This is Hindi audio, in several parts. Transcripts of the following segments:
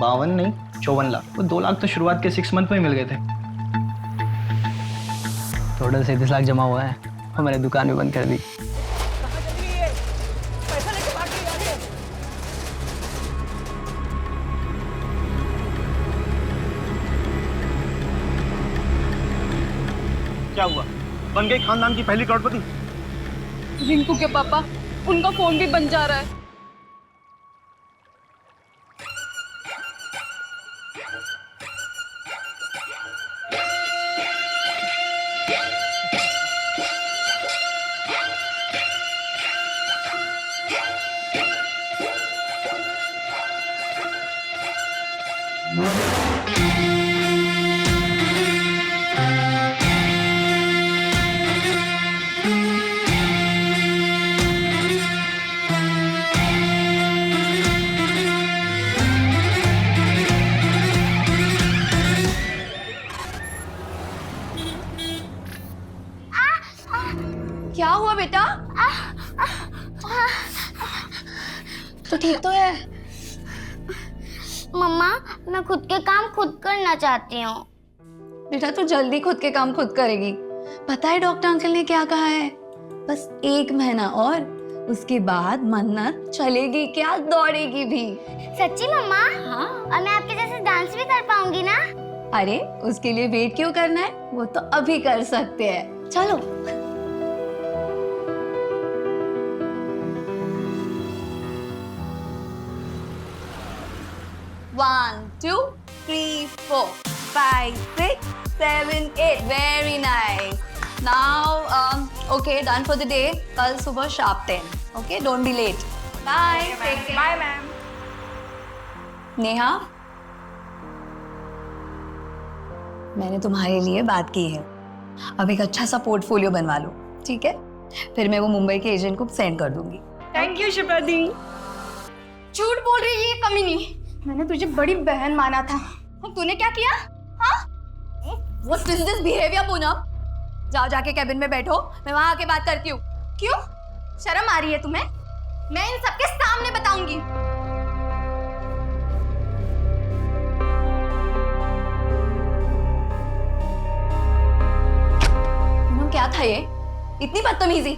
52 नहीं 54 लाख। वो 2 लाख तो शुरुआत के 6 मंथ में ही मिल गए थे। टोटल 37 लाख जमा हुआ है और मैंने दुकान भी बंद कर दी। क्या हुआ? बन गई खानदान की पहली करोड़पति? रिंकू के पापा, उनका फोन भी बन जा रहा है। क्या हुआ बेटा? तो ठीक तो है? मम्मा, मैं खुद के काम खुद करना चाहती हूँ। बेटा तू जल्दी खुद के काम खुद करेगी। पता है डॉक्टर अंकल ने क्या कहा है? बस 1 महीना और, उसके बाद मन्नत चलेगी क्या, दौड़ेगी भी। सच्ची मम्मा? हाँ। और मैं आपके जैसे डांस भी कर पाऊंगी ना? अरे उसके लिए वेट क्यों करना है, वो तो अभी कर सकते हैं। चलो। 1 2 3 4 5 6 7 8 very nice. Now okay, done for the day. कल सुबह sharp 10. Okay, don't be late. Bye. Take care. Bye ma'am. Neha, मैंने तुम्हारे लिए बात की है। अब एक अच्छा सा पोर्टफोलियो बनवा लो, ठीक है? फिर मैं वो मुंबई के एजेंट को सेंड कर दूंगी। थैंक यू शिप्रा दी। झूठ बोल रही है ये कमीनी। मैंने तुझे बड़ी बहन माना था और तूने क्या किया? हाँ? What is this behavior, Poonam? जाओ जाके कैबिन में बैठो, मैं वहां आके बात करती हूँ। क्यों? शर्म आ रही है तुम्हें? मैं इन सबके सामने बताऊंगी। पूनम क्या था ये? इतनी बदतमीजी?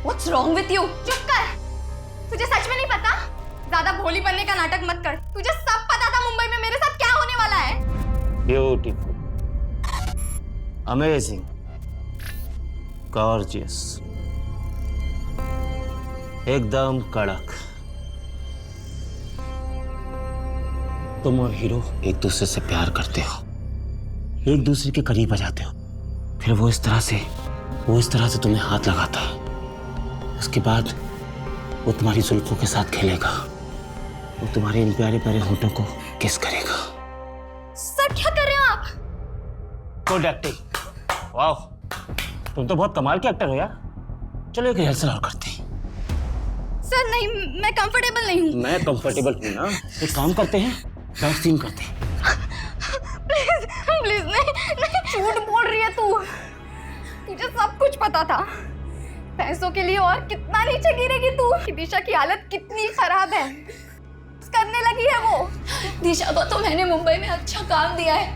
What's wrong with you? चुप कर। तुझे सच में नहीं पता? ज्यादा भोली बनने का नाटक मत कर। तुझे सब पता था मुंबई में मेरे साथ क्या होने वाला है। ब्यूटीफुल, अमेजिंग, गॉर्जियस, एकदम कड़क। तुम और हीरो एक दूसरे से प्यार करते हो, एक दूसरे के करीब आ जाते हो, फिर वो इस तरह से तुम्हें हाथ लगाता है। उसके बाद वो तुम्हारी जुल्फों के साथ खेलेगा, वो तुम्हारे इन प्यारे प्यारे होठों को किस करेगा। सर क्या कर रहे हो आप? गुड एक्टिंग, वाह, तुम तो बहुत कमाल के एक्टर हो यार। चलो एक रिहर्सल और करते हैं। सर नहीं, मैं कंफर्टेबल नहीं हूँ। मैं कंफर्टेबल हूँ ना, एक काम करते हैं, बैक सीन करते हैं। प्लीज प्लीज नहीं, झूठ बोल रही है तू। तुझे सब कुछ पता था। पैसों के लिए और कितना नीचे गिरेगी तू। दिशा की हालत कितनी खराब है, करने लगी है वो। दिशा को तो मैंने मुंबई में अच्छा काम दिया है,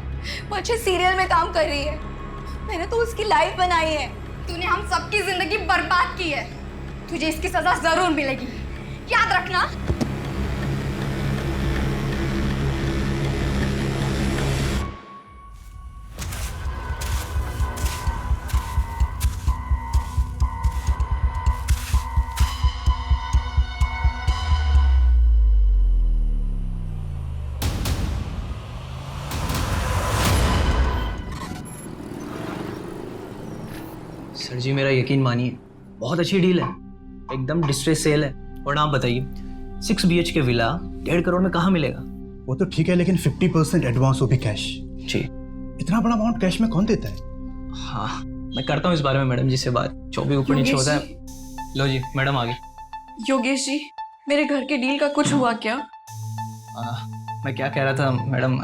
वो अच्छे सीरियल में काम कर रही है। मैंने तो उसकी लाइफ बनाई है। तूने हम सबकी जिंदगी बर्बाद की है। तुझे इसकी सजा जरूर मिलेगी, याद रखना। सर जी मेरा यकीन मानिए, बहुत अच्छी डील है, एकदम डिस्ट्रेस सेल है। और आप बताइए 6 BHK विला 1.5 करोड़ में कहाँ मिलेगा? वो तो ठीक है, लेकिन 50% एडवांस, वो भी कैश। जी। इतना बड़ा अमाउंट कैश में कौन देता है? हाँ मैं करता हूँ इस बारे में मैडम जी से बात, जो भी ऊपर नीचे होता है। लो जी मैडम आ गई। योगेश जी, मेरे घर के डील का कुछ हुआ क्या? मैं क्या कह रहा था मैडम,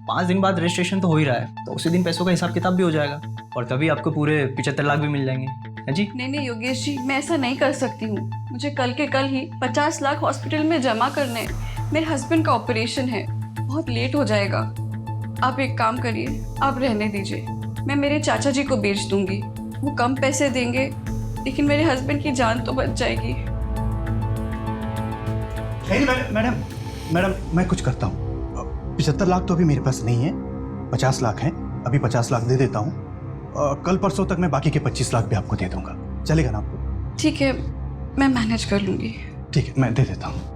5 दिन बाद रजिस्ट्रेशन तो हो ही रहा है, तो उसी दिन पैसों का हिसाब किताब भी हो जाएगा और तभी आपको पूरे 75 लाख भी मिल जाएंगे। है जी? नहीं योगेश जी, मैं ऐसा नहीं कर सकती हूँ। मुझे कल के कल ही 50 लाख हॉस्पिटल में जमा करने हैं। मेरे हस्बैंड का ऑपरेशन है। बहुत लेट हो जाएगा। आप एक काम करिए, आप रहने दीजिए, मैं मेरे चाचा जी को बेच दूंगी। वो कम पैसे देंगे लेकिन मेरे हस्बैंड की जान तो बच जाएगी। नहीं मैडम मैडम मैं कुछ करता हूँ। 75 लाख तो अभी मेरे पास नहीं है, 50 लाख हैं, अभी 50 लाख दे देता हूँ। कल परसों तक मैं बाकी के 25 लाख भी आपको दे दूंगा, चलेगा ना आपको? ठीक है, मैं मैनेज कर लूंगी। ठीक है, मैं दे देता हूँ।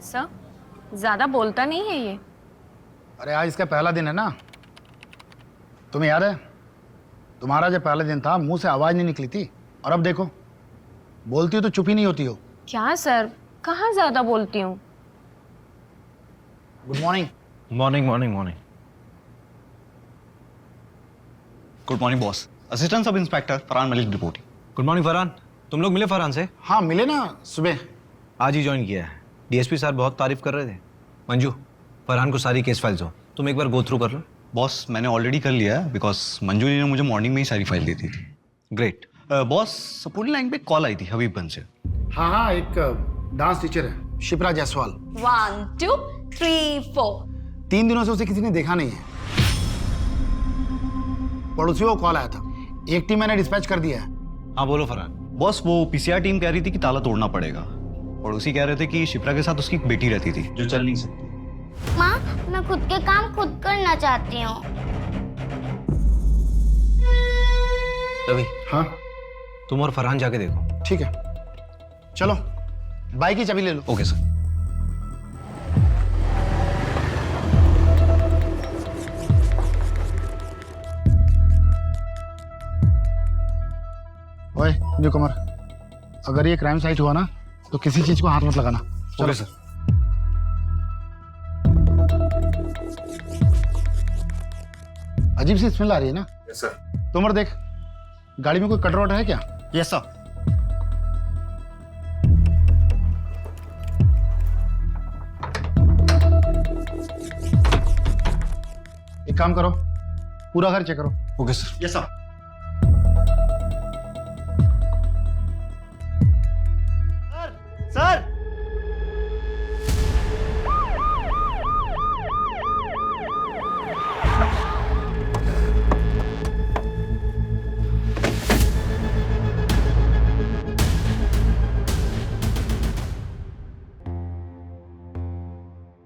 सर, ज्यादा बोलता नहीं है ये। अरे आज इसका पहला दिन है ना, तुम्हें याद है तुम्हारा जब पहला दिन था मुंह से आवाज नहीं निकली थी, और अब देखो बोलती हो तो चुप ही नहीं होती हो। क्या सर, कहाँ ज्यादा बोलती हूँ। Good morning. Morning morning morning. Good morning boss. Assistant sub inspector Farhan Malik reporting. Good morning Farhan. तुम लोग मिले फरहान से? हाँ मिले ना सुबह। आज ही ज्वाइन किया है। डीएसपी सर बहुत तारीफ कर रहे थे। मंजू, फरहान को सारी केस फाइल्स हो, तुम एक बार गो थ्रू कर लो। बॉस मैंने ऑलरेडी कर लिया है, बिकॉज मंजू जी ने मुझे मॉर्निंग में ही सारी फाइल दी थी। ग्रेट। बॉस सपोर्टिंग लाइन पे कॉल आई थी हबीबगंज से। हाँ हाँ, एक डांस टीचर है शिप्रा जायसवाल। 1 2 3 4 3 दिनों से उसे किसी ने देखा नहीं है। पड़ोसियों को कॉल आया था, एक टीम मैंने डिस्पैच कर दिया है। हाँ बोलो फरहान। बॉस वो पीसीआर टीम कह रही थी कि ताला तोड़ना पड़ेगा। पड़ोसी कह रहे थे कि शिप्रा के साथ उसकी एक बेटी रहती थी जो चल नहीं सकती। माँ, मैं खुद के काम खुद करना चाहती हूँ। रवि, हाँ तुम और फरहान जाके देखो। ठीक है, चलो बाइक की चाबी ले लो। Okay sir. ओए न्यू कमर, अगर ये क्राइम साइट हुआ ना तो किसी चीज को हाथ मत लगाना। Okay sir. अजीब सी स्मेल आ रही है ना? Yes sir. तुमर देख, गाड़ी में कोई कटर वटर है क्या? Yes sir. एक काम करो, पूरा घर चेक करो। Okay sir. Yes sir. Sir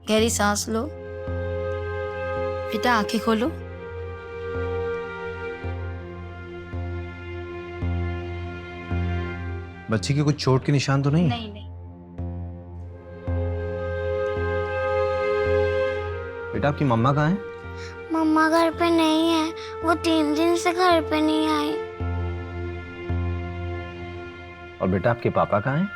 गहरी सांस लो। बेटा आंखें खोलो। बच्ची की कुछ चोट के निशान तो नहीं? नहीं नहीं। बेटा आपकी मम्मा कहाँ है? मम्मा घर पे नहीं है, वो 3 दिन से घर पे नहीं आई। और बेटा आपके पापा कहाँ हैं?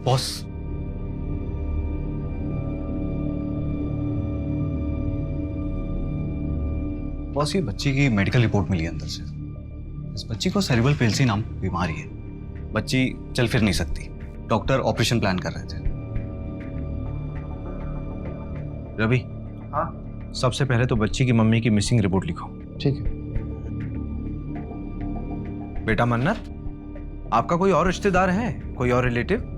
बॉस बॉस ये बच्ची की मेडिकल रिपोर्ट मिली है अंदर से। इस बच्ची को सेरिब्रल पेल्सी नाम बीमारी है। बच्ची चल फिर नहीं सकती। डॉक्टर ऑपरेशन प्लान कर रहे थे। रवि, हाँ सबसे पहले तो बच्ची की मम्मी की मिसिंग रिपोर्ट लिखो। ठीक है। बेटा मन्नत, आपका कोई और रिश्तेदार है, कोई और रिलेटिव?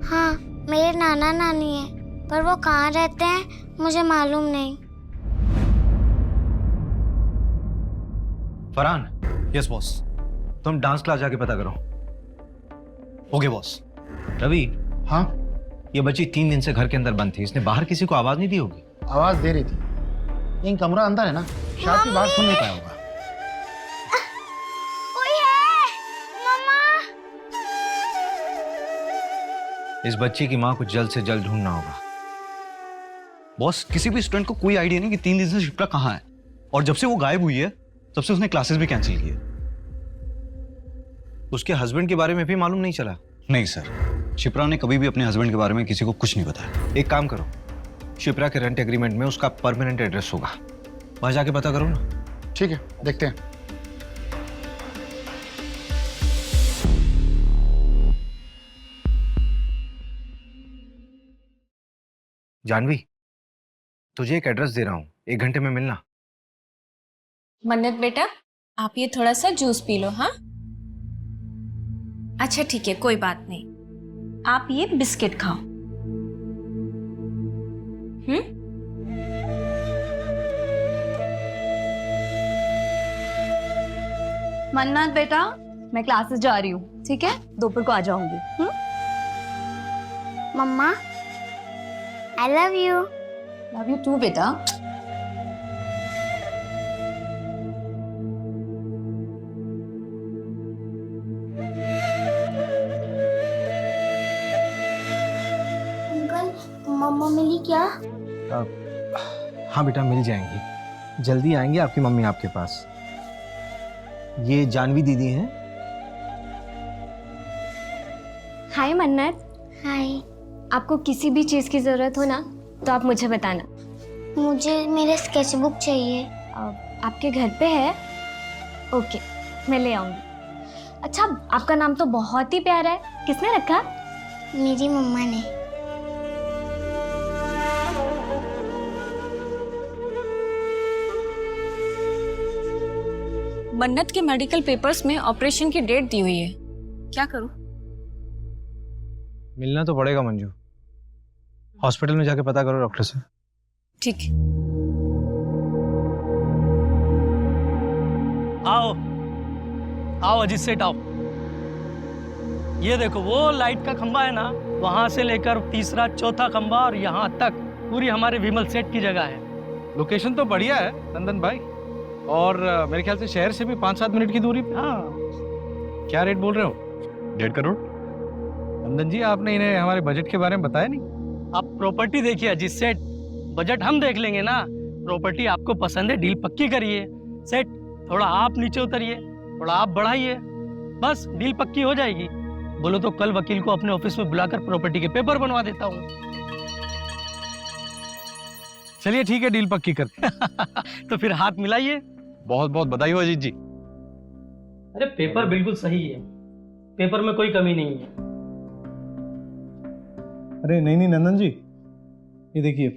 हाँ, मेरे नाना नानी है, पर वो कहाँ रहते हैं मुझे मालूम नहीं। फरहान। Yes boss. तुम डांस क्लास जाके पता करो। Okay boss. रवि, हाँ ये बच्ची 3 दिन से घर के अंदर बंद थी, इसने बाहर किसी को आवाज नहीं दी होगी? आवाज दे रही थी, लेकिन कमरा अंदर है ना, शायद की बात सुन नहीं पाया होगा। कोई है? मम्मा। इस बच्ची की माँ को जल्द से जल्द ढूंढना होगा। बॉस किसी भी स्टूडेंट को कोई आइडिया नहीं कि 3 दिन से शिप्रा कहाँ है, और जब से वो गायब हुई है तब से उसने क्लासेस भी कैंसिल की है। उसके हस्बैंड के बारे में भी मालूम नहीं चला? नहीं सर, शिप्रा ने कभी भी अपने हस्बैंड के बारे में किसी को कुछ नहीं बताया। एक काम करो, शिप्रा के रेंट एग्रीमेंट में उसका परमानेंट एड्रेस होगा, वहां जाके पता करो ना। ठीक है, देखते हैं। जानवी, तुझे एक एड्रेस दे रहा हूँ, 1 घंटे में मिलना। मन्नत बेटा, आप ये थोड़ा सा जूस पी लो, हाँ? अच्छा ठीक है, कोई बात नहीं। आप ये बिस्किट खाओ। मन्नत बेटा, मैं क्लासेस जा रही हूँ, ठीक है? दोपहर को आ जाऊंगी। Mama, I love you. Love you too बेटा। अंकल, मम्मा मिली क्या? हाँ बेटा, मिल जाएंगी, जल्दी आएंगे आपकी मम्मी आपके पास। ये जानवी दीदी हैं। हाय मन्नत, हाय। आपको किसी भी चीज़ की ज़रूरत हो ना तो आप मुझे बताना। मुझे मेरे स्केचबुक चाहिए। आपके घर पे है? ओके, मैं ले आऊँगी। अच्छा, आपका नाम तो बहुत ही प्यारा है, किसने रखा? मेरी मम्मा ने। मन्नत के मेडिकल पेपर्स में ऑपरेशन की डेट दी हुई है, क्या करूं? मिलना तो पड़ेगा मंजू, हॉस्पिटल में जाके पता करो डॉक्टर से। ठीक है। आओ आओ अजीत सेठ आओ। ये देखो वो लाइट का खंबा है ना, वहां से लेकर तीसरा चौथा खंबा और यहाँ तक पूरी हमारे विमल सेठ की जगह है। लोकेशन तो बढ़िया है नंदन भाई, और मेरे ख्याल से शहर से भी 5-7 मिनट की दूरी पे। हाँ, क्या रेट बोल रहे हो? 1.5 करोड़। नंदन जी, आपने इन्हें हमारे बजट के बारे में बताया नहीं। आप प्रॉपर्टी देखिए अजीत सेठ, बजट हम देख लेंगे ना। प्रॉपर्टी आपको पसंद है, डील पक्की करिए। सेठ, थोड़ा आप नीचे उतरिए, थोड़ा आप बढ़ाइए, बस डील पक्की हो जाएगी। बोलो तो कल वकील को अपने ऑफिस में बुलाकर प्रॉपर्टी के पेपर बनवा देता हूँ। चलिए ठीक है, डील पक्की करते। तो फिर हाथ मिलाइए। बहुत बहुत बधाई हो अजीत जी। अरे पेपर बिल्कुल सही है, पेपर में कोई कमी नहीं है। अरे नहीं नंदन जी, ये देखिए,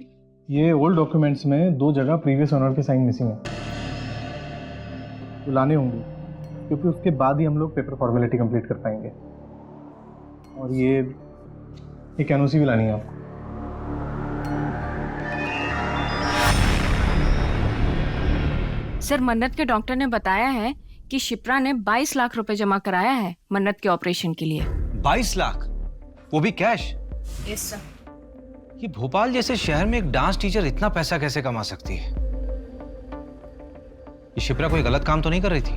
ये ओल्ड डॉक्यूमेंट्स में 2 जगह प्रीवियस ओनर के साइन मिसिंग है, तो लाने होंगे, क्योंकि उसके बाद ही हम लोग पेपर फॉर्मेलिटी कंप्लीट कर पाएंगे। और ये एक एनओसी भी लानी है आपको। सर, मन्नत के डॉक्टर ने बताया है कि शिप्रा ने 22 लाख रुपए जमा कराया है मन्नत के ऑपरेशन के लिए। 22 लाख, वो भी कैश? Yes sir. ये भोपाल जैसे शहर में एक डांस टीचर इतना पैसा कैसे कमा सकती है? ये शिप्रा कोई गलत काम तो नहीं कर रही थी?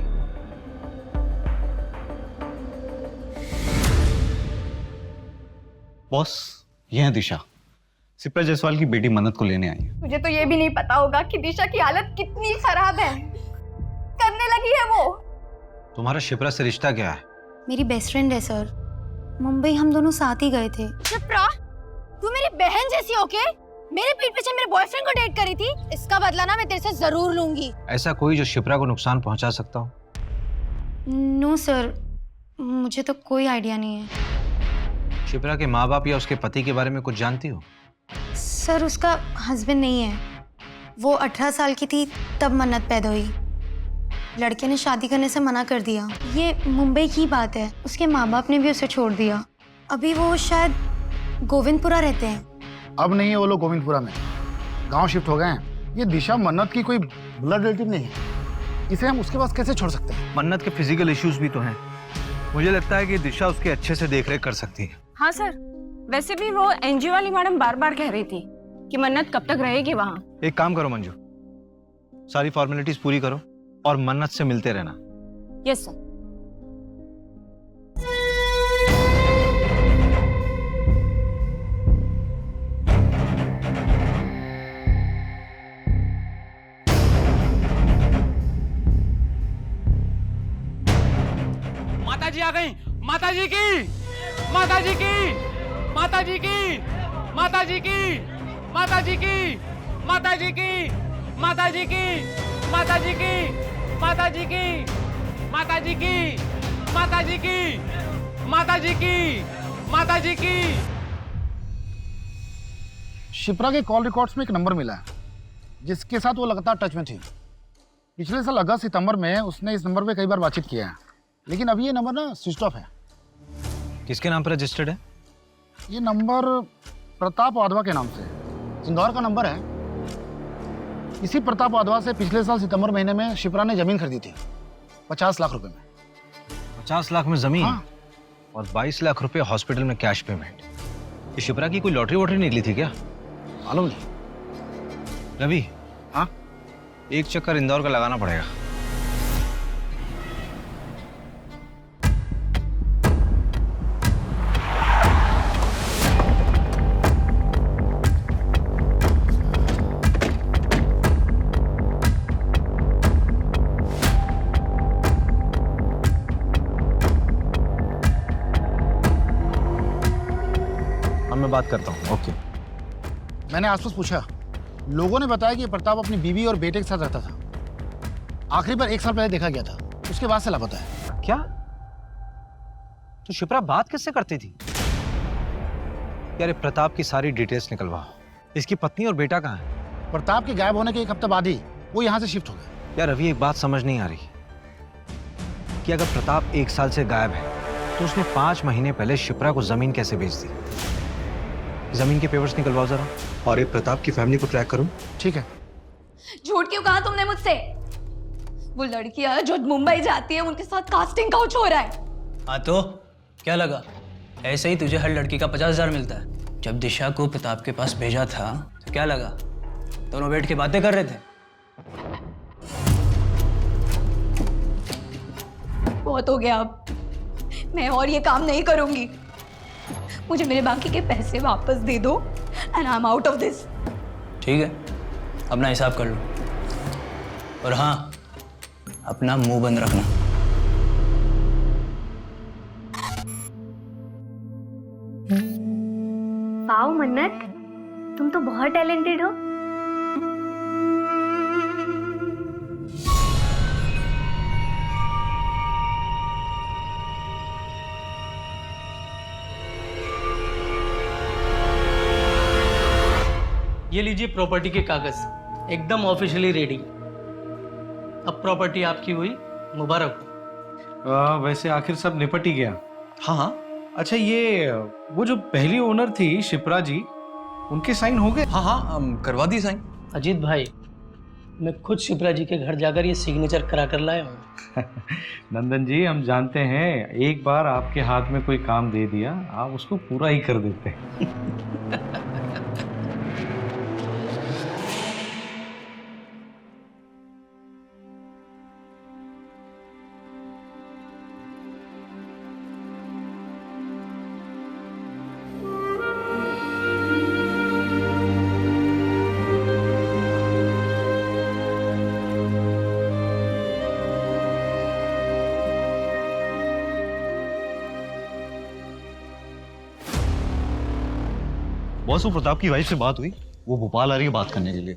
बॉस, ये है दिशा, शिप्रा जायसवाल की बेटी मन्नत को लेने आई है। मुझे तो ये भी नहीं पता होगा कि दिशा की हालत कितनी खराब है, करने लगी है वो। तुम्हारा शिप्रा से रिश्ता क्या है? मेरी बेस्ट फ्रेंड है सर, मुंबई हम दोनों साथ ही गए थे। शिप्रा, तू मेरी बहन जैसी होके मेरे पीठ पीछे मेरे बॉयफ्रेंड को डेट करी थी, इसका बदला ना मैं तेरे से जरूर लूंगी। ऐसा कोई जो शिप्रा को नुकसान पहुंचा सकता हो? नो सर, मुझे तो कोई आइडिया नहीं है। शिप्रा के माँ बाप या उसके पति के बारे में कुछ जानती हो? सर, उसका हस्बैंड नहीं है, वो 18 साल की थी तब मन्नत पैदा हुई। लड़के ने शादी करने से मना कर दिया। ये मुंबई की बात है, उसके माँ बाप ने भी उसे छोड़ दिया। अभी वो शायद गोविंदपुरा रहते हैं। अब नहीं है वो लोग गोविंदपुरा में, गांव शिफ्ट हो गए हैं। ये दिशा मन्नत की कोई ब्लड रिलेटिव नहीं है, इसे हम उसके पास कैसे छोड़ सकते हैं? मन्नत के फिजिकल इश्यूज भी तो हैं। मुझे लगता है कि दिशा उसके अच्छे से देखरेख कर सकती है। हाँ सर, वैसे भी वो एनजीओ वाली मैडम बार बार कह रही थी कि मन्नत कब तक रहेगी वहाँ। एक काम करो मंजू, सारी फॉर्मेलिटीज पूरी करो और मन्नत से मिलते रहना। Yes sir. माताजी आ गई, माताजी की, माताजी की, माताजी की, माताजी की, माताजी की, माताजी की, माताजी की, माताजी की, माताजी की, माताजी की, माताजी की, माताजी की, माताजी की। शिप्रा के कॉल रिकॉर्ड्स में एक नंबर मिला है जिसके साथ वो लगातार टच में थी। पिछले साल अगस्त सितंबर में उसने इस नंबर पे कई बार बातचीत किया है, लेकिन अभी ये नंबर ना स्विच ऑफ है। किसके नाम पर रजिस्टर्ड है? ये नंबर प्रताप वाधवा के नाम से इंदौर का नंबर है। इसी प्रताप वाधवा से पिछले साल सितंबर महीने में शिप्रा ने जमीन खरीदी थी 50 लाख रुपए में। 50 लाख में जमीन? हाँ। और 22 लाख रुपए हॉस्पिटल में कैश पेमेंट। ये शिप्रा की कोई लॉटरी वॉटरी निकली थी क्या? मालूम नहीं। रवि, हाँ, एक चक्कर इंदौर का लगाना पड़ेगा। मैं बात करता हूँ। ओके। मैंने आसपास पूछा, लोगों ने बताया कि प्रताप अपनी बीवी और बेटे के साथ रहता था। आखिरी बार 1 साल पहले देखा गया था, उसके बाद से लापता है। क्या? तो शिप्रा बात किससे करती थी? यार प्रताप की सारी डिटेल्स निकलवाओ। इसकी पत्नी और बेटा कहाँ है? प्रताप के गायब होने के 1 हफ्ते बाद ही वो यहाँ से शिफ्ट हो गए। यार अभी एक बात समझ नहीं आ रही कि अगर प्रताप 1 साल से गायब है तो उसने 5 महीने पहले शिप्रा को जमीन कैसे बेच दी? जमीन के पेपर्स निकलवाओ जरा। और ये प्रताप की फैमिली को ट्रैक करूं। ठीक है। झूठ क्यों कहा तुमने मुझसे? वो लड़कियां जो मुंबई जाती है उनके साथ कास्टिंग काउच हो रहा है। हाँ तो क्या लगा? ऐसे ही तुझे हर लड़की का 50,000 मिलता है। जब दिशा को प्रताप के पास भेजा था तो क्या लगा? दोनों बैठ के बातें कर रहे थे। बहुत हो गया, अब मैं और ये काम नहीं करूंगी। मुझे मेरे बाकी के पैसे वापस दे दो and I am out of this. ठीक है, अपना हिसाब कर लो। और हाँ, अपना मुंह बंद रखना। वाओ मन्नत, तुम तो बहुत टैलेंटेड हो। ये लीजिए प्रॉपर्टी के कागज, एकदम ऑफिशियली रेडी। अब प्रॉपर्टी आपकी हुई, मुबारक हो। वैसे आखिर सब निपट ही गया। हाँ हाँ। अच्छा, ये वो जो पहली ओनर थी शिप्रा जी, उनके साइन हो गए? हाँ हाँ, करवा दी साइन। अजीत भाई, मैं खुद शिप्रा जी के घर जाकर ये सिग्नेचर करा कर लाया हूँ। नंदन जी, हम जानते हैं एक बार आपके हाथ में कोई काम दे दिया आप उसको पूरा ही कर देते हैं। बॉस, वो प्रताप की वाइफ से बात हुई, वो भोपाल आ रही है बात करने के लिए।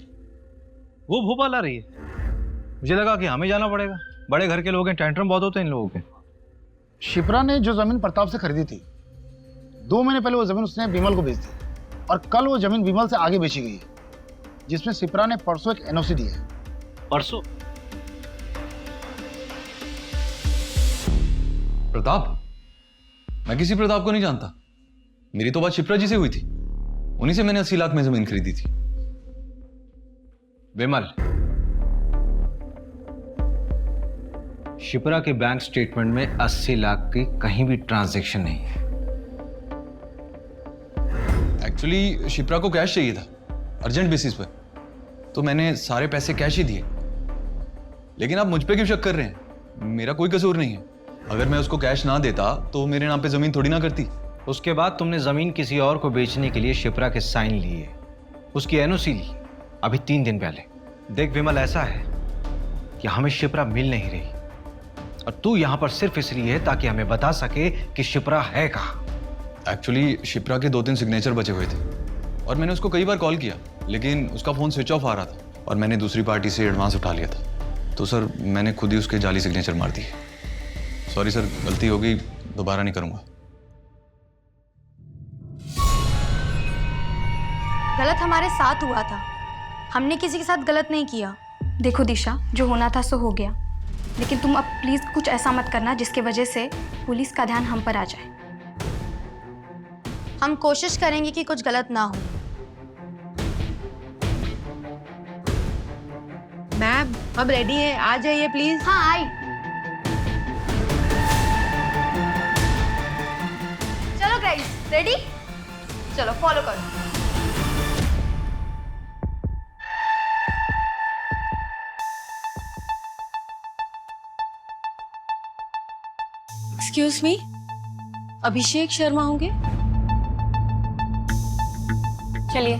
वो भोपाल आ रही है? मुझे लगा कि हमें जाना पड़ेगा। बड़े घर के लोग हैं, टेंट्रम बहुत होते हैं इन लोगों के। शिप्रा ने जो जमीन प्रताप से खरीदी थी, 2 महीने पहले वो जमीन उसने विमल को बेच दी और कल वो जमीन विमल से आगे बेची गई है, जिसमें शिप्रा ने परसों एक एनओसी दी है। परसों? प्रताप? मैं किसी प्रताप को नहीं जानता। मेरी तो बात शिप्रा जी से हुई थी, उन्हीं से मैंने 80 लाख में जमीन खरीदी थी। विमल, शिप्रा के बैंक स्टेटमेंट में 80 लाख की कहीं भी ट्रांजैक्शन नहीं है। एक्चुअली शिप्रा को कैश चाहिए था अर्जेंट बेसिस पर, तो मैंने सारे पैसे कैश ही दिए। लेकिन आप मुझ पे क्यों शक कर रहे हैं? मेरा कोई कसूर नहीं है। अगर मैं उसको कैश ना देता तो मेरे नाम पे जमीन थोड़ी ना करती। उसके बाद तुमने जमीन किसी और को बेचने के लिए शिप्रा के साइन लिए, उसकी एनओसी ली अभी 3 दिन पहले। देख विमल, ऐसा है कि हमें शिप्रा मिल नहीं रही और तू यहां पर सिर्फ इसलिए है ताकि हमें बता सके कि शिप्रा है कहां। एक्चुअली शिप्रा के 2-3 सिग्नेचर बचे हुए थे और मैंने उसको कई बार कॉल किया, लेकिन उसका फोन स्विच ऑफ आ रहा था और मैंने दूसरी पार्टी से एडवांस उठा लिया था। तो सर, मैंने खुद ही उसके जाली सिग्नेचर मार दिए। सॉरी सर, गलती हो गई, दोबारा नहीं करूंगा। गलत हमारे साथ हुआ था, हमने किसी के साथ गलत नहीं किया। देखो दिशा, जो होना था सो हो गया, लेकिन तुम अब प्लीज कुछ ऐसा मत करना जिसकी वजह से पुलिस का ध्यान हम पर आ जाए। हम कोशिश करेंगे कि कुछ गलत ना हो। मैम अब रेडी है, आ जाइए प्लीज। हाँ आई। चलो गाइस, रेडी? चलो फॉलो करो। एक्सक्यूज मी, अभिषेक शर्मा होंगे? चलिए।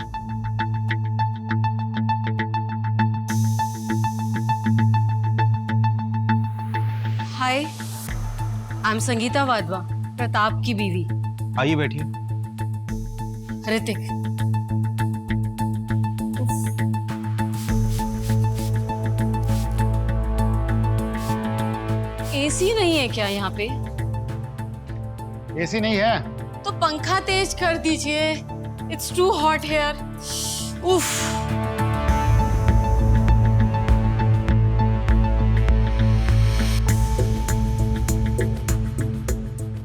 हाय, आई एम संगीता वाधवा, प्रताप की बीवी। आइए बैठिए। ऋतिक। एसी नहीं है क्या यहाँ पे? एसी नहीं है तो पंखा तेज कर दीजिए। It's too hot here. उफ।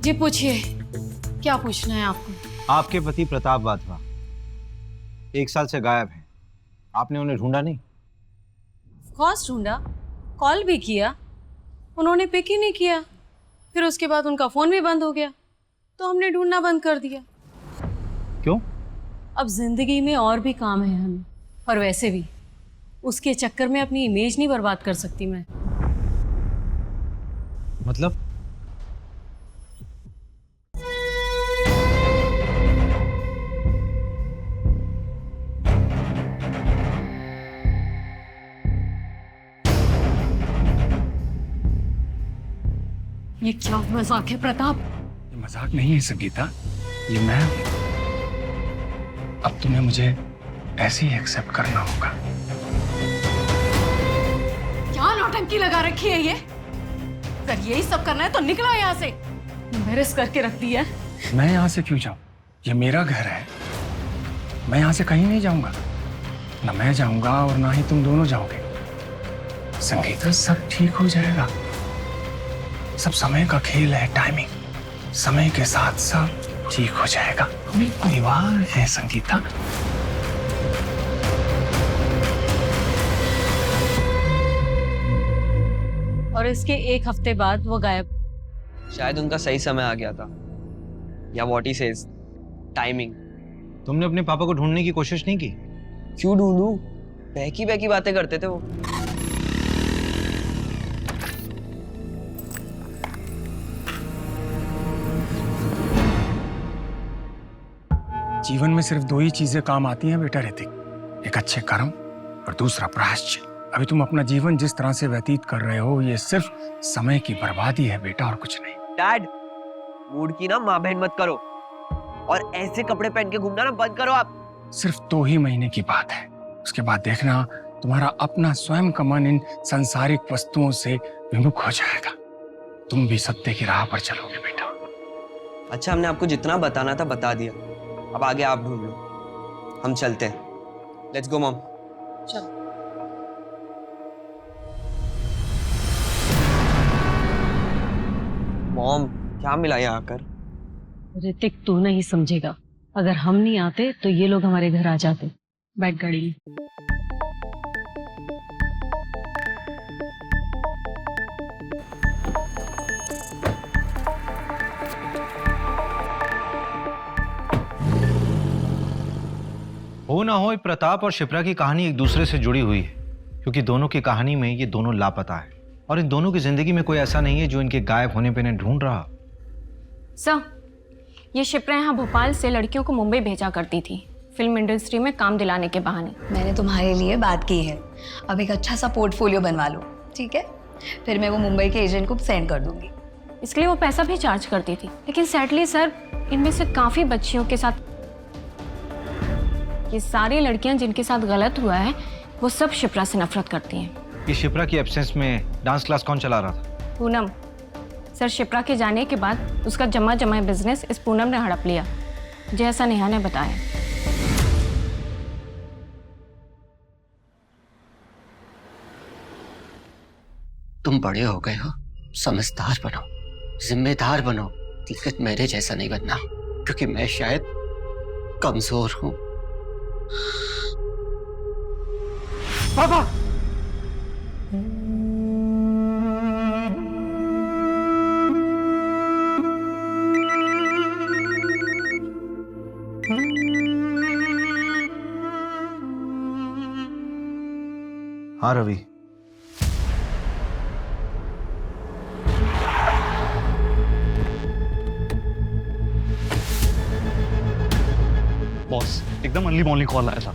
जी पूछिए, क्या पूछना है आपको? आपके पति प्रताप वाधवा 1 साल से गायब हैं। आपने उन्हें ढूंढा नहीं? कॉस ढूंढा, कॉल भी किया, उन्होंने पिक ही नहीं किया। फिर उसके बाद उनका फोन भी बंद हो गया, तो हमने ढूंढना बंद कर दिया। क्यों? अब जिंदगी में और भी काम है हमें, और वैसे भी उसके चक्कर में अपनी इमेज नहीं बर्बाद कर सकती मैं। मतलब? ये क्या मजाक है प्रताप? ये मजाक नहीं है संगीता, ये मैं। अब तुम्हें मुझे ऐसे ही एक्सेप्ट करना होगा। क्या नौटंकी लगा रखी है ये? अगर यही सब करना है तो निकला यहाँ से। एम्बैरेस करके रख दी है। मैं यहाँ से क्यों जाऊं? ये मेरा घर है, मैं यहाँ से कहीं नहीं जाऊंगा। ना मैं जाऊंगा और ना ही तुम दोनों जाओगे। संगीता, सब ठीक हो जाएगा। सब समय का खेल है, टाइमिंग। समय के साथ सब ठीक हो जाएगा। हम एक परिवार है संगीता। और इसके 1 हफ्ते बाद वो गायब। शायद उनका सही समय आ गया था, या व्हाट ही सेज, टाइमिंग। तुमने अपने पापा को ढूंढने की कोशिश नहीं की? क्यों ढूंढूं? बहकी बहकी बातें करते थे वो। जीवन में सिर्फ 2 ही चीजें काम आती हैं बेटा ऋतिक, एक अच्छे कर्म और दूसरा प्रायश्चित। अभी तुम अपना जीवन जिस तरह से व्यतीत कर रहे हो, ये सिर्फ समय की बर्बादी है बेटा, और कुछ नहीं। डैड, मूड की ना माँ बहन मत करो, और ऐसे कपड़े पहन के घूमना ना बंद करो आप। सिर्फ 2 ही महीने की बात है, उसके बाद देखना तुम्हारा अपना स्वयं का मन इन सांसारिक वस्तुओं से विमुख हो जाएगा। तुम भी सत्य की राह पर चलोगे बेटा। अच्छा, हमने आपको जितना बताना था बता दिया, अब आगे आप ढूंढ लो। हम चलते हैं। Let's go mom. चलो। मॉम, क्या मिला यहाँ आकर? ऋतिक, तू नहीं समझेगा। अगर हम नहीं आते तो ये लोग हमारे घर आ जाते। बैठ गाड़ी में। हो ना हो, प्रताप और शिप्रा की कहानी एक दूसरे से जुड़ी हुई है, क्योंकि दोनों की कहानी में ये दोनों लापता है, और इन दोनों की जिंदगी में कोई ऐसा नहीं है जो इनके गायब होने पे इन्हें ढूंढ रहा। सर, ये शिप्रा यहाँ भोपाल से लड़कियों को मुंबई भेजा करती थी, फिल्म इंडस्ट्री में काम दिलाने के बहाने। मैंने तुम्हारे लिए बात की है, अब एक अच्छा सा पोर्टफोलियो बनवा लो, ठीक है? फिर मैं वो मुंबई के एजेंट को सेंड कर दूंगी। इसके लिए वो पैसा भी चार्ज करती थी, लेकिन सैडली सर, इनमें से काफ़ी बच्चियों के साथ, ये सारी लड़कियां जिनके साथ गलत हुआ है, वो सब शिप्रा से नफरत करती हैं। ये शिप्रा की एब्सेंस में डांस क्लास कौन चला रहा था? पूनम। सर, शिप्रा के जाने के बाद उसका जमा बिजनेस इस पूनम ने हड़प लिया, जैसा नेहा ने बताया। बड़े हो गए हो, समझदार बनो, जिम्मेदार बनो, लेकिन मेरे जैसा नहीं बनना, क्योंकि मैं शायद कमजोर हूं। पापा! हाँ रवि, बॉस, एकदम अर्ली मॉर्निंग कॉल आया था।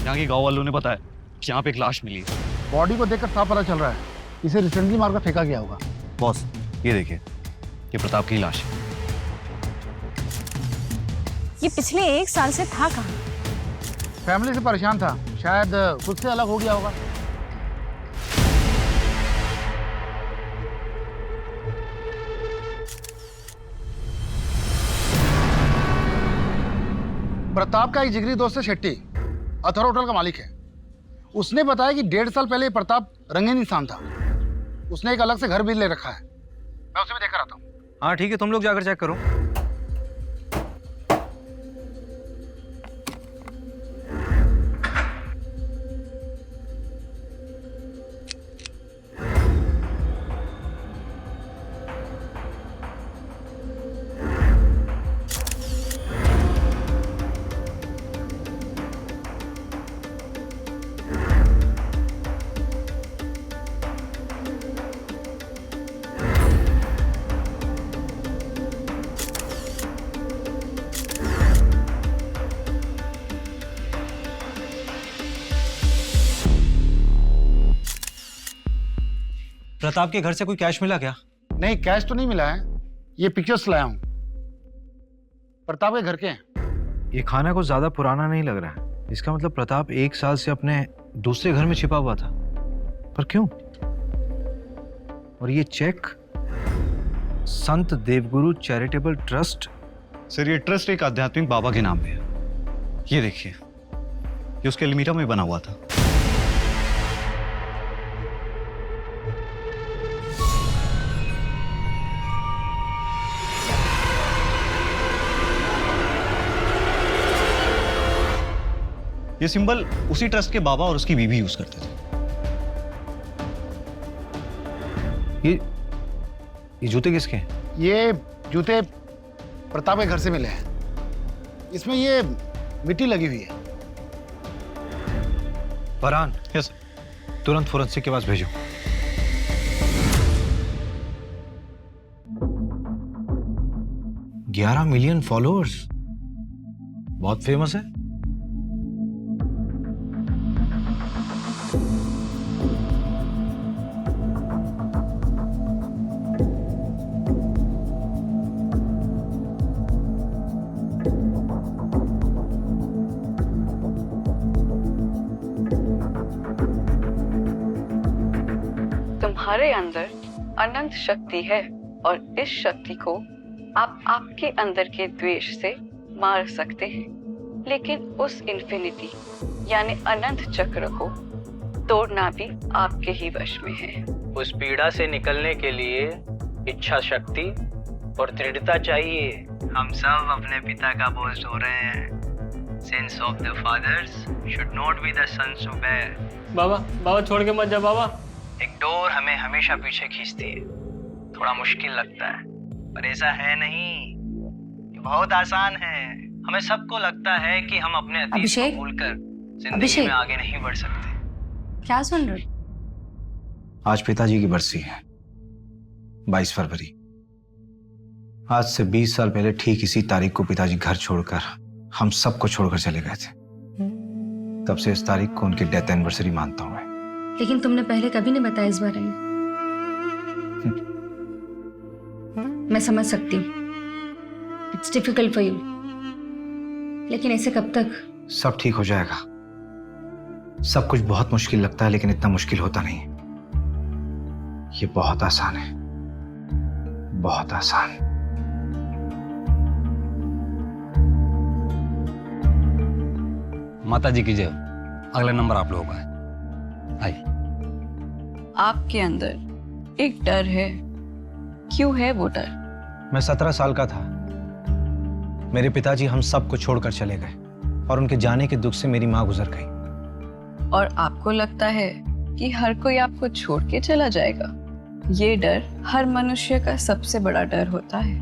यहाँ के गांव वालों ने बताया कि यहाँ पे एक लाश मिली है। बॉडी को देखकर साफ पता चल रहा है इसे रिसेंटली मारकर फेंका गया होगा। बॉस, ये देखिए, ये प्रताप की लाश है। ये पिछले 1 साल से था कहाँ? फैमिली से परेशान था, शायद खुद से अलग हो गया होगा। प्रताप का एक जिगरी दोस्त है शेट्टी, अथर होटल का मालिक है। उसने बताया कि 1.5 साल पहले प्रताप रंगीन इंसान था। उसने एक अलग से घर भी ले रखा है। मैं उसे भी देख कर आता हूँ। हाँ ठीक है, तुम लोग जाकर चेक करो। प्रताप के घर से कोई कैश मिला क्या? नहीं, कैश तो नहीं मिला है। ये पिक्चर्स लाया हूँ, प्रताप के घर के हैं। ये खाना कुछ ज्यादा पुराना नहीं लग रहा है। इसका मतलब प्रताप 1 साल से अपने दूसरे घर में छिपा हुआ था। पर क्यों? और ये चेक संत देवगुरु चैरिटेबल ट्रस्ट। सर, ये ट्रस्ट एक आध्यात्मिक बाबा के नाम पे है। ये देखिए, ये उसके एल्मीरा में बना हुआ था। ये सिंबल उसी ट्रस्ट के बाबा और उसकी बीवी यूज करते थे। ये जूते किसके हैं? ये जूते प्रताप के घर से मिले हैं। इसमें ये मिट्टी लगी हुई है। फरहान, यस, तुरंत फोरेंसिक के पास भेजो। $11 मिलियन फॉलोअर्स, बहुत फेमस है। तुम्हारे अंदर अनंत शक्ति है और इस शक्ति को आप आपके अंदर के द्वेष से मार सकते हैं, लेकिन उस इन्फिनिटी यानी अनंत चक्र को तोड़ना भी आपके ही वश में है। उस पीड़ा से निकलने के लिए इच्छा शक्ति और दृढ़ता चाहिए। हम सब अपने पिता का बोझ ढो रहे हैं। Sins of the fathers should not be the sons of bear। बाबा छोड़ के मत जा बाबा। एक डोर हमें हमेशा पीछे खींचती है। थोड़ा मुश्किल लगता है, पर ऐसा है नहीं। ये बहुत आसान है। हमें सबको लगता है कि हम अपने अतीत को भूलकर जिंदगी में आगे नहीं बढ़ सकते। क्या सुन रहे? आज पिताजी की बरसी है, 22 फरवरी। आज से 20 साल पहले ठीक इसी तारीख को पिताजी घर छोड़कर हम सबको छोड़कर चले गए थे। तब से इस तारीख को उनकी डेथ एनिवर्सरी मानता हूं मैं। लेकिन तुमने पहले कभी नहीं बताया इस बारे में। मैं समझ सकती हूँ, इट्स डिफिकल्ट फॉर यू, लेकिन ऐसे कब तक? सब ठीक हो जाएगा। सब कुछ बहुत मुश्किल लगता है, लेकिन इतना मुश्किल होता नहीं। ये बहुत आसान है, बहुत आसान। माता जी की जय। अगला नंबर आप लोगों का है। आइए। आपके अंदर एक डर है। क्यों है वो डर? मैं 17 साल का था। मेरे पिताजी हम सबको छोड़कर चले गए और उनके जाने के दुख से मेरी माँ गुजर गई। और आपको लगता है कि हर कोई आपको छोड़ के चला जाएगा? ये डर हर मनुष्य का सबसे बड़ा डर होता है।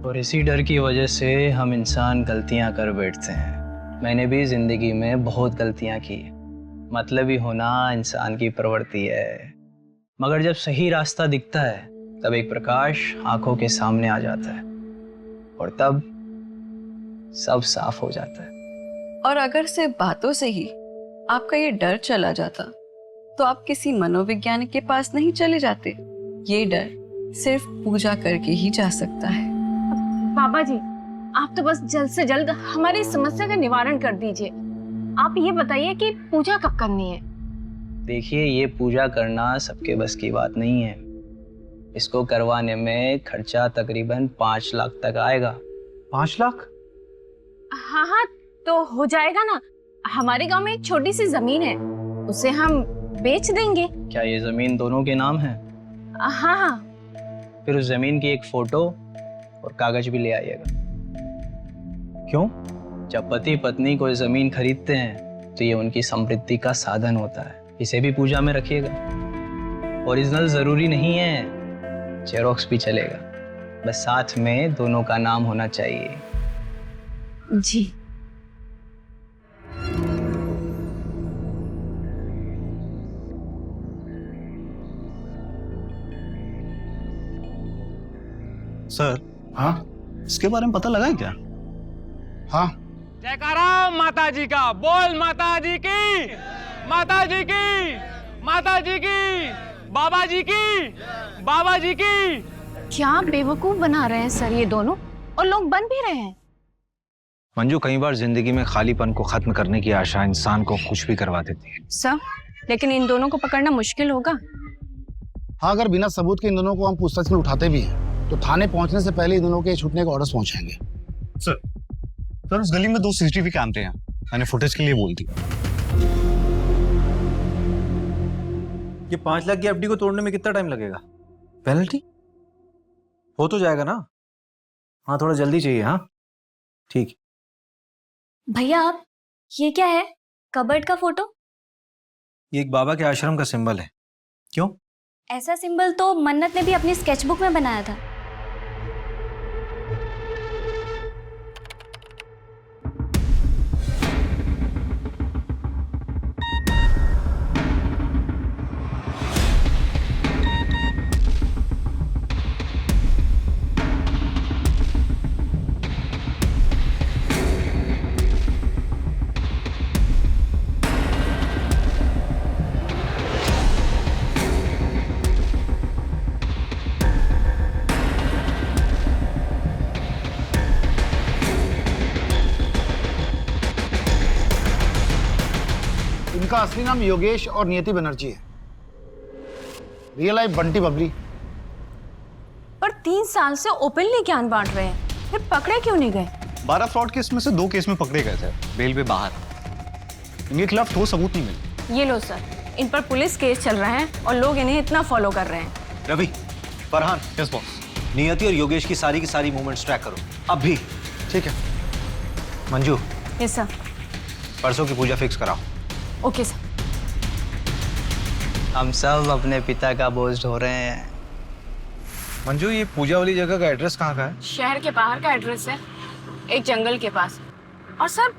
और इसी डर की वजह से हम इंसान गलतियां कर बैठते हैं। मैंने भी जिंदगी में बहुत गलतियां की। मतलबी होना इंसान की प्रवृत्ति है, मगर जब सही रास्ता दिखता है तब एक प्रकाश आंखों के सामने आ जाता है और तब सब साफ हो जाता है। और अगर सिर्फ बातों से ही आपका ये डर चला जाता तो आप किसी मनोवैज्ञानिक के पास नहीं चले जाते। ये डर सिर्फ पूजा करके ही जा सकता है। बाबा जी, आप तो बस जल्द से जल्द हमारी समस्या का निवारण कर दीजिए। आप ये बताइए कि पूजा कब करनी है? देखिए, ये पूजा करना सबके बस की बात नहीं है। इसको करवाने में खर्चा तकरीबन 5 लाख तक आएगा। 5 लाख? हाँ हाँ, तो हो जाएगा ना। हमारे गांव में एक छोटी सी जमीन है, उसे हम बेच देंगे। क्या ये जमीन दोनों के नाम है? हाँ हाँ। फिर उस जमीन की एक फोटो और कागज भी ले आइएगा। क्यों? जब पति पत्नी कोई जमीन खरीदते हैं तो ये उनकी समृद्धि का साधन होता है। इसे भी पूजा में रखिएगा। ओरिजिनल जरूरी नहीं है, जेरोक्स भी चलेगा, बस साथ में दोनों का नाम होना चाहिए। जी। सर, हाँ, इसके बारे में पता लगा है क्या? हाँ। जयकारा माता जी का, बोल माता जी की, माता जी की, माता जी की, बाबा जी की, बाबा जी की। क्या बेवकूफ बना रहे हैं सर ये दोनों, और लोग बन भी रहे हैं। मंजू, कई बार जिंदगी में खालीपन को खत्म करने की आशा इंसान को कुछ भी करवा देती है। सर, लेकिन इन दोनों को पकड़ना मुश्किल होगा। हाँ, अगर बिना सबूत के इन दोनों को हम पूछताछ में उठाते भी हैं तो थाने पहुंचने से पहले इन दोनों के छूटने के ऑर्डर्स पहुंचाएंगे। सर उस गली में 2 CCTV कैमरे हैं, मैंने फुटेज के लिए बोल दी। ये 5 लाख की एफडी को तोड़ने में कितना टाइम लगेगा? पेनल्टी हो तो जाएगा ना? हाँ, थोड़ा जल्दी चाहिए। हाँ ठीक। भैया, आप ये क्या है? कबर्ड का फोटो? ये एक बाबा के आश्रम का सिंबल है। क्यों? ऐसा सिंबल तो मन्नत ने भी अपनी स्केचबुक में बनाया था। इनका असली नाम योगेश और नियति बनर्जी है। Real life Bunty Babli. पर 3 साल से ओपनली ज्ञान बांट रहे हैं, फिर पकड़े क्यों नहीं गए? 12 फ्रॉड केस में से 2 केस में पकड़े गए थे, बेल पे बाहर। इनके खिलाफ ठोस सबूत नहीं मिले। ये लो सर, इन पर पुलिस केस चल रहा है और लोग इन्हें इतना फॉलो कर रहे हैं। रवि, फरहान, यस बॉस, नियति और योगेश की सारी मूवमेंट्स ट्रैक करो अभी। ठीक है। Manju, yes sir. परसों की पूजा फिक्स कराओ। Okay sir. हम सब अपने पिता का बोझ ढो रहे हैं। मंजू, ये पूजा वाली जगह का एड्रेस कहाँ का है? शहर के बाहर का एड्रेस है, एक जंगल के पास। और सर,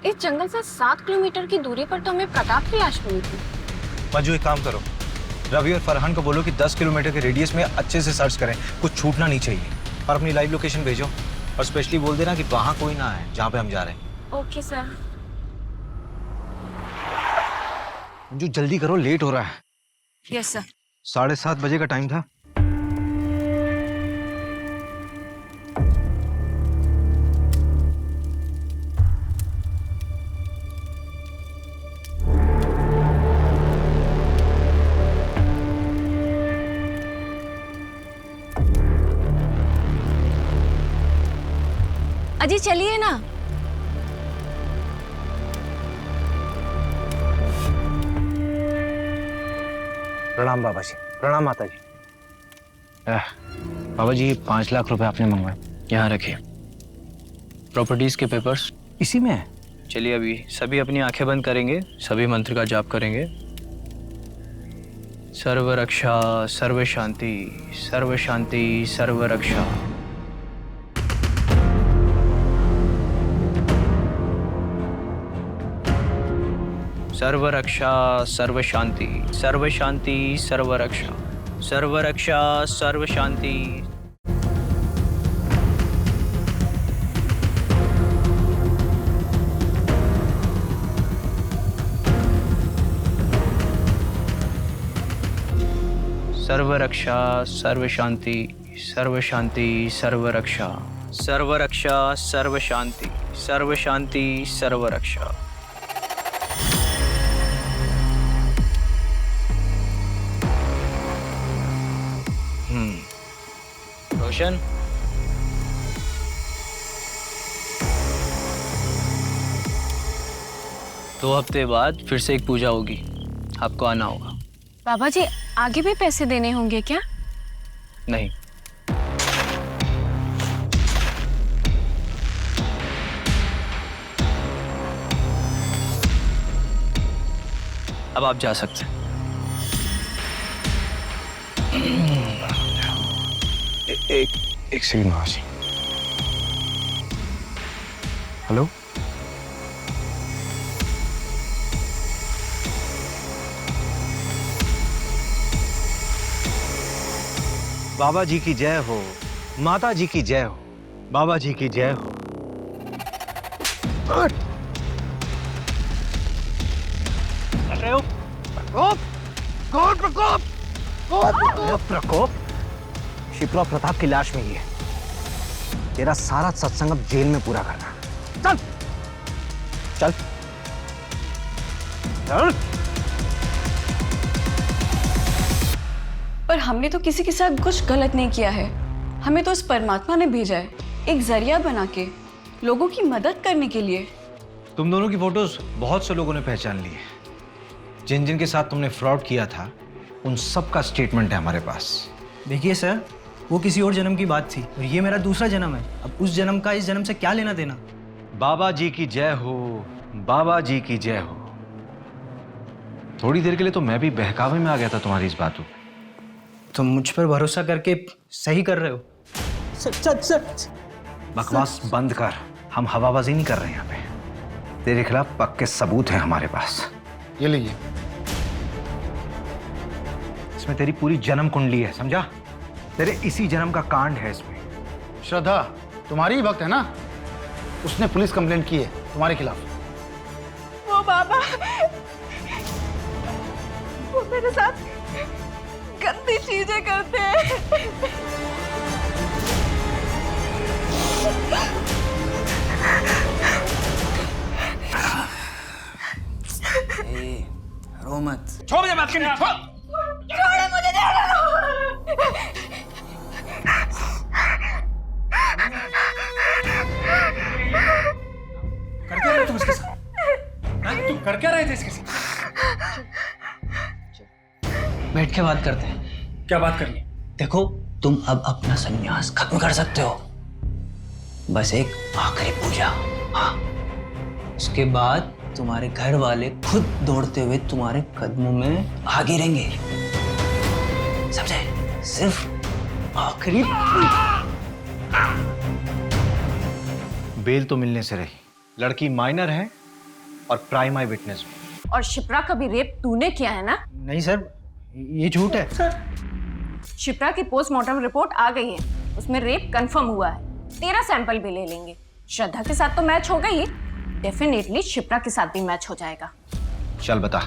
इस जंगल से 7 किलोमीटर की दूरी पर तो हमें प्रताप की लाश मिली थी। मंजू, एक काम करो, रवि और फरहान को बोलो कि 10 किलोमीटर के रेडियस में अच्छे से सर्च करें, कुछ छूटना नहीं चाहिए। और अपनी लाइव लोकेशन भेजो और स्पेशली बोल देना कि वहाँ कोई ना है जहाँ पे हम जा रहे हैं। Okay sir. मंजू, जल्दी करो, लेट हो रहा है। Yes sir. 7:30 बजे का टाइम था। अजी चलिए ना। प्रणाम बाबा जी। प्रणाम माता जी। बाबा जी 5 लाख रुपए आपने मंगवाए, यहाँ रखिए। प्रॉपर्टीज के पेपर्स इसी में है। चलिए अभी सभी अपनी आंखें बंद करेंगे, सभी मंत्र का जाप करेंगे। सर्व रक्षा सर्व शांति, सर्व शांति सर्व रक्षा। सर्व रक्षा सर्व शांति, सर्व शांति सर्व रक्षा, सर्व रक्षा सर्व शांति। सर्व रक्षा सर्व शांति, सर्व शांति सर्व रक्षा, सर्व रक्षा सर्व शांति, सर्व शांति सर्व रक्षा। रोशन, दो हफ्ते बाद फिर से एक पूजा होगी, आपको आना होगा। बाबा जी आगे भी पैसे देने होंगे क्या? नहीं, अब आप जा सकते हैं। एक सेकंड महाशय। हेलो, बाबा जी की जय हो, माता जी की जय हो, बाबा जी की जय हो। प्रकोप, शिप्रा प्रताप की लाश में ही है। तेरा सारा सत्संग अब जेल में पूरा करना। चल चल चल। पर हमने तो किसी के साथ कुछ गलत नहीं किया है। हमें तो उस परमात्मा ने भेजा है एक जरिया बना के, लोगों की मदद करने के लिए। तुम दोनों की फोटोज बहुत से लोगों ने पहचान ली है। जिन जिन के साथ तुमने फ्रॉड किया था उन सब का स्टेटमेंट है हमारे पास। देखिए सर, वो किसी और जन्म की बात थी और ये मेरा दूसरा जन्म है। अब उस जन्म का इस जन्म से क्या लेना देना। बाबा जी की जय हो, बाबा जी की जय हो। थोड़ी देर के लिए तो मैं भी बहकावे में आ गया था तुम्हारी इस बातों पे। तुम मुझ पर भरोसा करके सही कर रहे हो। सच बकवास बंद कर, हम हवाबाजी नहीं कर रहे हैं यहाँ पे। तेरे खिलाफ पक्के सबूत हैं हमारे पास। ये लीजिए। इसमें तेरी पूरी जन्म कुंडली है, समझा? तेरे इसी जन्म का कांड है इसमें। श्रद्धा तुम्हारी ही भक्त है ना? उसने पुलिस कंप्लेंट की है तुम्हारे खिलाफ। वो बाबा, वो मेरे साथ गंदी चीजें करते हैं। रो मत। छोड़ मुझे बात करनी, छोड़। छोड़ो मुझे, कर क्या रहे तुम इसके साथ? तुम कर क्या रहे थे इसके साथ? बैठ के बात करते हैं। क्या बात करनी? देखो, तुम अब अपना संन्यास खत्म कर सकते हो। बस एक आखिरी पूजा। हाँ, उसके बाद तुम्हारे घर वाले खुद दौड़ते हुए तुम्हारे कदमों में आ गिरेंगे। समझे? सिर्फ आखिरी। बेल तो मिलने से रही। लड़की माइनर है और प्राइम आई विटनेस भी। और शिप्रा का भी रेप तूने किया है ना? नहीं सर, ये झूठ है। शिप्रा की पोस्टमार्टम रिपोर्ट आ गई है, उसमें रेप कंफर्म हुआ है। तेरा सैंपल भी ले लेंगे। श्रद्धा के साथ तो मैच हो गई, डेफिनेटली शिप्रा के साथ भी मैच हो जाएगा। चल बता,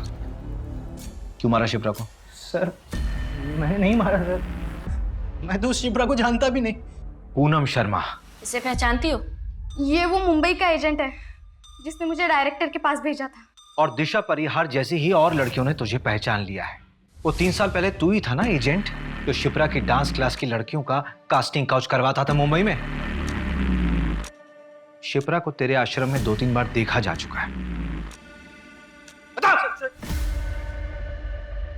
क्यों मारा शिप्रा को? सर, मैंने नहीं मारा सर। मैं तो उस शिप्रा को जानता भी नहीं। पूनम शर्मा। इसे पहचानती हो? ये वो मुंबई का एजेंट है जिसने मुझे डायरेक्टर के पास भेजा था। और दिशा परिहार जैसी ही और लड़कियों ने तुझे पहचान लिया है। वो 3 साल पहले तू ही था ना एजेंट जो शिप्रा की डांस क्लास की लड़कियों का कास्टिंग काउच करवाता था मुंबई में। शिप्रा को तेरे आश्रम में 2-3 बार देखा जा चुका है।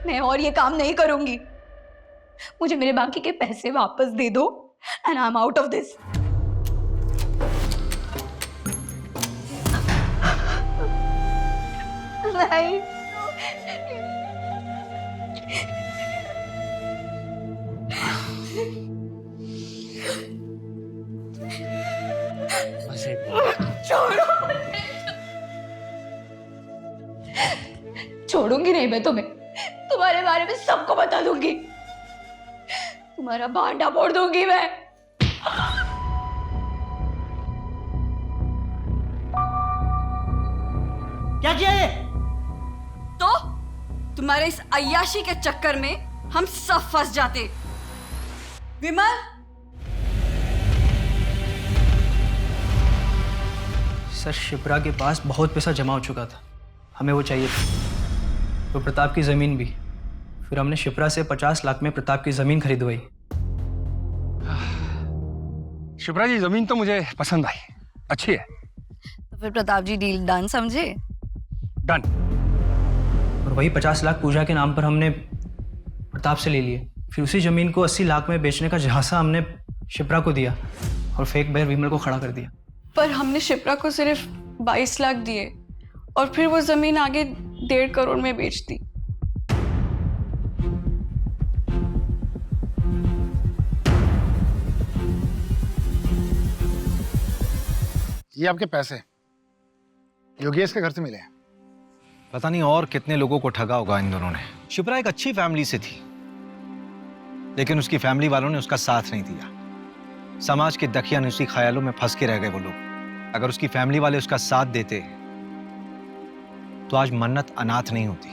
मैं और ये काम नहीं करूंगी। मुझे मेरे बाकी के पैसे वापस दे दो and I am out of this. नहीं छोड़ो, छोड़ूंगी नहीं मैं तुम्हें। तुम्हारे बारे में सबको बता दूंगी, तुम्हारा भांडा फोड़ दूंगी मैं। क्या किया ये? तो तुम्हारे इस अय्याशी के चक्कर में हम सब फंस जाते। विमल, सर शिप्रा के पास बहुत पैसा जमा हो चुका था, हमें वो चाहिए था। तो प्रताप की ज़मीन भी। फिर हमने शिप्रा से 50 लाख में प्रताप की ज़मीन खरीदवाई। शिप्रा जी, जमीन तो मुझे पसंद आई, अच्छी है। तो फिर प्रताप जी डील डन समझे? डन। और वही 50 लाख पूजा के नाम पर हमने प्रताप से ले लिए। फिर उसी ज़मीन को 80 लाख में बेचने का झांसा हमने शिप्रा को दिया और फेक बायर विमल को खड़ा कर दिया। पर हमने शिप्रा को सिर्फ 22 लाख दिए और फिर वो जमीन आगे 1.5 करोड़ में बेच दी। ये आपके पैसे योगेश के घर से मिले हैं। पता नहीं और कितने लोगों को ठगा होगा इन दोनों ने। शिप्रा एक अच्छी फैमिली से थी, लेकिन उसकी फैमिली वालों ने उसका साथ नहीं दिया। समाज के दकियानुसी ख्यालों में फंस के रह गए वो लोग। अगर उसकी फैमिली वाले उसका साथ देते तो आज मन्नत अनाथ नहीं होती।